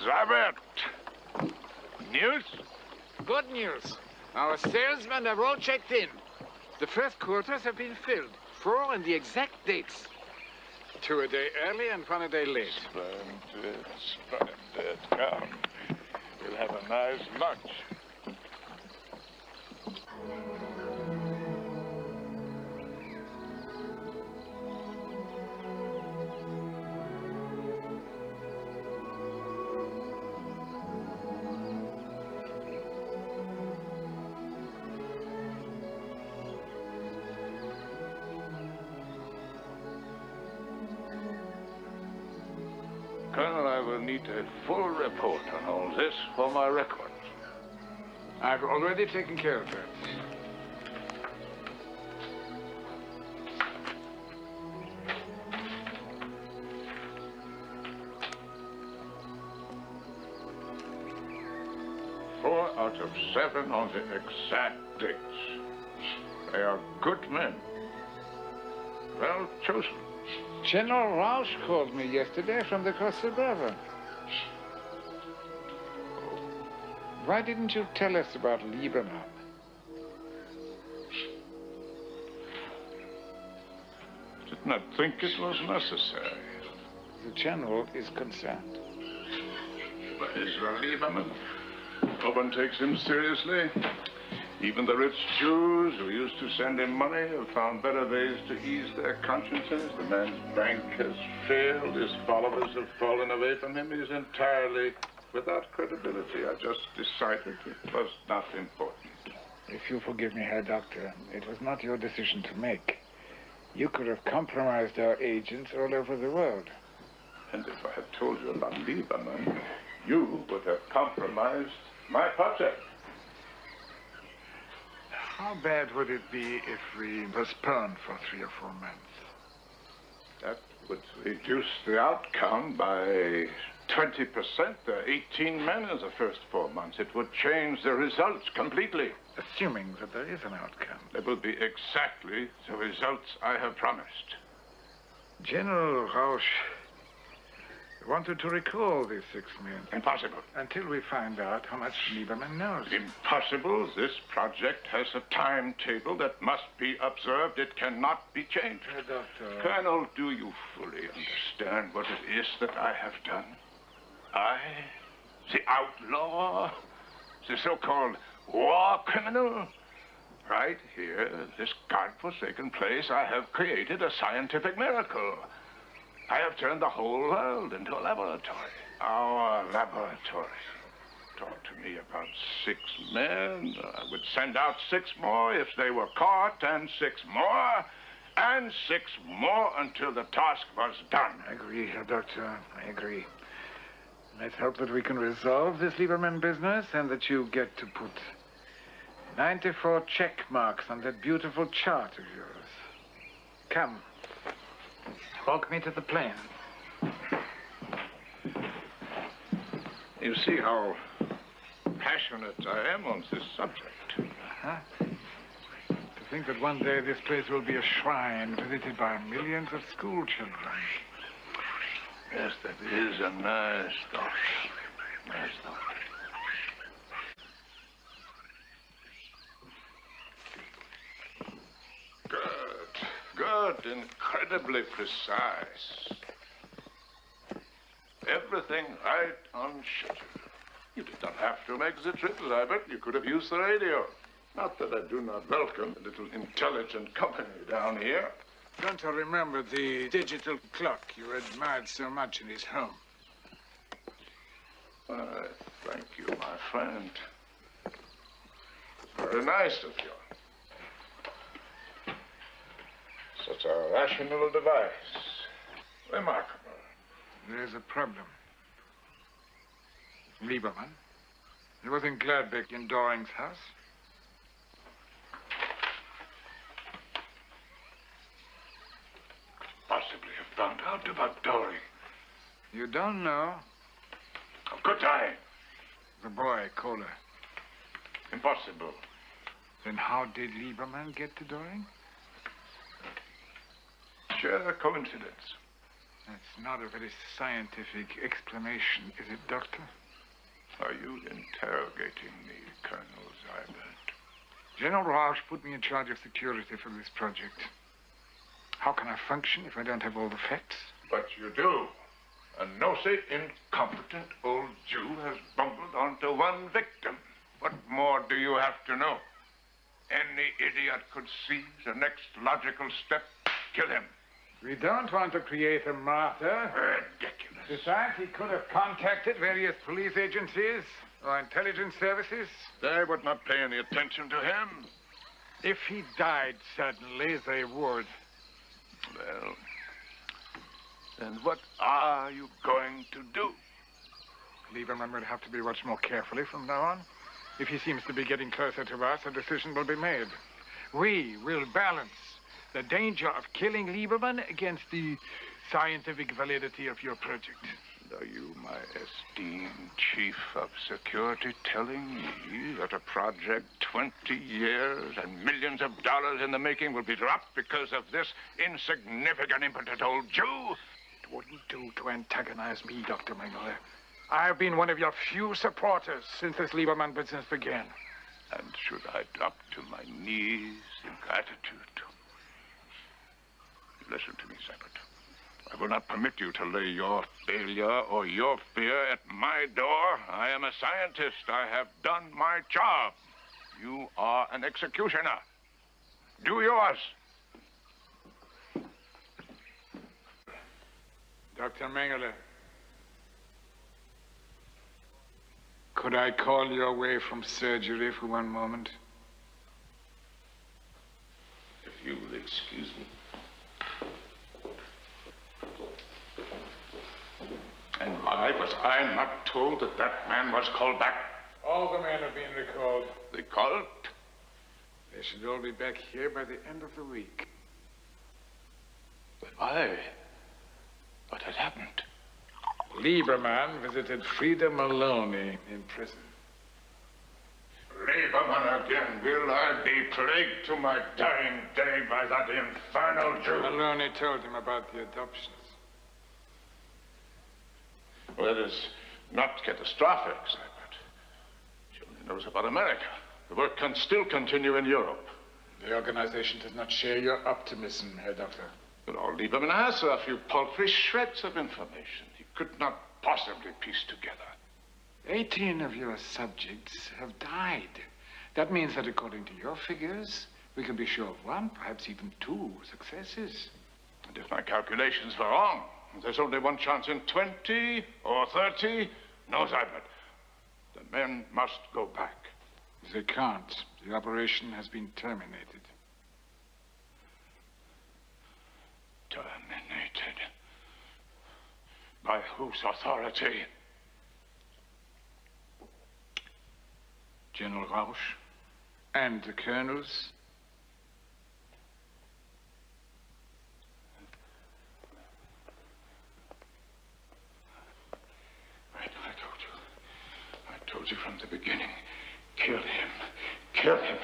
Zabert. News? Good news. Our salesmen have all checked in. The first quarters have been filled. 4 in the exact dates. 2 a day early and 1 a day late. Splendid, splendid. Come. We'll have a nice lunch. Colonel, I will need a full report on all this for my records. I've already taken care of that. Four out of 7 on the exact dates. They are good men. Well chosen. General Rausch called me yesterday from the Costa Brava. Why didn't you tell us about Lieberman? Did not think it was necessary. The general is concerned. But Israel Lieberman, no one takes him seriously. Even the rich Jews who used to send him money have found better ways to ease their consciences. The man's bank has failed. His followers have fallen away from him. He's entirely without credibility. I just decided it was not important. If you forgive me, Herr Doctor, it was not your decision to make. You could have compromised our agents all over the world. And if I had told you about Lieberman, you would have compromised my project. How bad would it be if we postponed for 3 or 4 months? That would reduce the outcome by 20%. There are 18 men in the first 4 months. It would change the results completely. Assuming that there is an outcome. There will be exactly the results I have promised. General Rausch wanted to recall these 6 men. Impossible. Until we find out how much Lieberman knows. Impossible. This project has a timetable that must be observed. It cannot be changed. Doctor. Colonel, do you fully understand what it is that I have done? I, the outlaw, the so-called war criminal, right here, this godforsaken place, I have created a scientific miracle. I have turned the whole world into a laboratory. Our laboratory. Talk to me about 6 men. I would send out 6 more if they were caught, and 6 more, and 6 more until the task was done. I agree, Herr Doctor. I agree. Let's hope that we can resolve this Lieberman business and that you get to put 94 check marks on that beautiful chart of yours. Come. Walk me to the plane. You see how passionate I am on this subject. Uh-huh. To think that one day this place will be a shrine visited by millions of school children. Yes, that is a nice thought. Nice thought. Good, incredibly precise. Everything right on schedule. You did not have to make the trip, Libert. You could have used the radio. Not that I do not welcome a little intelligent company down here. Don't I remember the digital clock you admired so much in his home? Why, thank you, my friend. Very nice of you. Such a rational device. Remarkable. There's a problem. Lieberman. He was in Gladbeck in Doring's house. Possibly have found out about Doring. You don't know? Oh, good time. The boy, Kohler. Impossible. Then how did Lieberman get to Doring? Sheer coincidence. That's not a very scientific explanation, is it, Doctor? Are you interrogating me, Colonel Zybert? General Rausch put me in charge of security for this project. How can I function if I don't have all the facts? But you do. A nosy, incompetent old Jew has bumbled onto one victim. What more do you have to know? Any idiot could see the next logical step. Kill him. We don't want to create a martyr. Ridiculous. Besides, he could have contacted various police agencies or intelligence services. They would not pay any attention to him. If he died suddenly, they would. Well, then what are you going to do? Lieberman will have to be watched more carefully from now on. If he seems to be getting closer to us, a decision will be made. We will balance the danger of killing Lieberman against the scientific validity of your project. Are you, my esteemed chief of security, telling me that a project 20 years and millions of dollars in the making will be dropped because of this insignificant, impotent old Jew? It wouldn't do to antagonize me, Dr. Mengele. I've been one of your few supporters since this Lieberman business began. And should I drop to my knees in gratitude? Listen to me, Zybert. I will not permit you to lay your failure or your fear at my door. I am a scientist. I have done my job. You are an executioner. Do yours. Dr. Mengele, could I call you away from surgery for one moment? If you will excuse me. And why was I not told that that man was called back? All the men have been recalled. Recalled? They should all be back here by the end of the week. But why? What had happened? Lieberman visited Frida Maloney in prison. Lieberman again. Will I be plagued to my dying day by that infernal Jew? Maloney told him about the adoptions. Well, it is not catastrophic, Zybert. She only knows about America. The work can still continue in Europe. The organization does not share your optimism, Herr Doctor. But all Lieberman has are a few paltry shreds of information he could not possibly piece together. 18 of your subjects have died. That means that according to your figures, we can be sure of one, perhaps even 2 successes. And if my calculations were wrong, there's only one chance in 20 or 30. No, Zybert. The men must go back. They can't. The operation has been terminated. Terminated? By whose authority? General Rausch and the colonels. I told you from the beginning. Kill him. Kill him.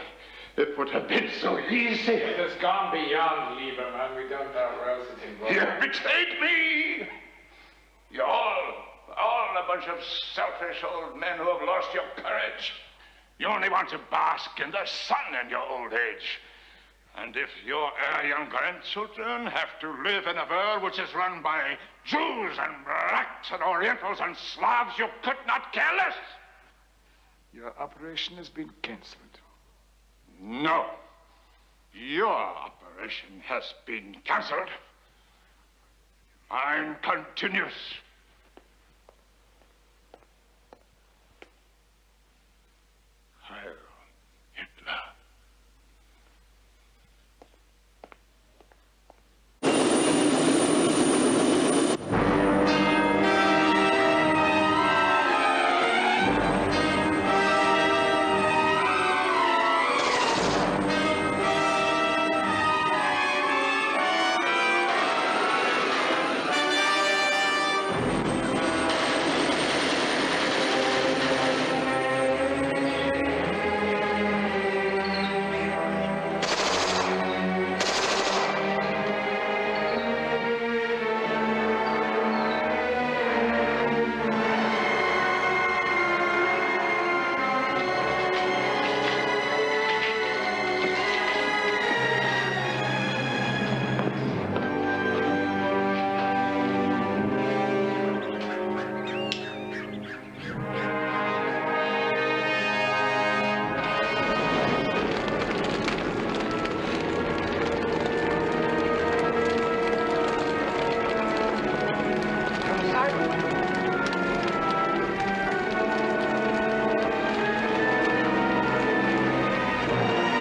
It would have been so easy. It has gone beyond Lieberman. We don't know who else is involved. You have betrayed me. You're all a bunch of selfish old men who have lost your courage. You only want to bask in the sun in your old age. And if your young grandchildren have to live in a world which is run by Jews and blacks and Orientals and Slavs, you could not care less. Your operation has been cancelled. No. Your operation has been cancelled. Mine continues.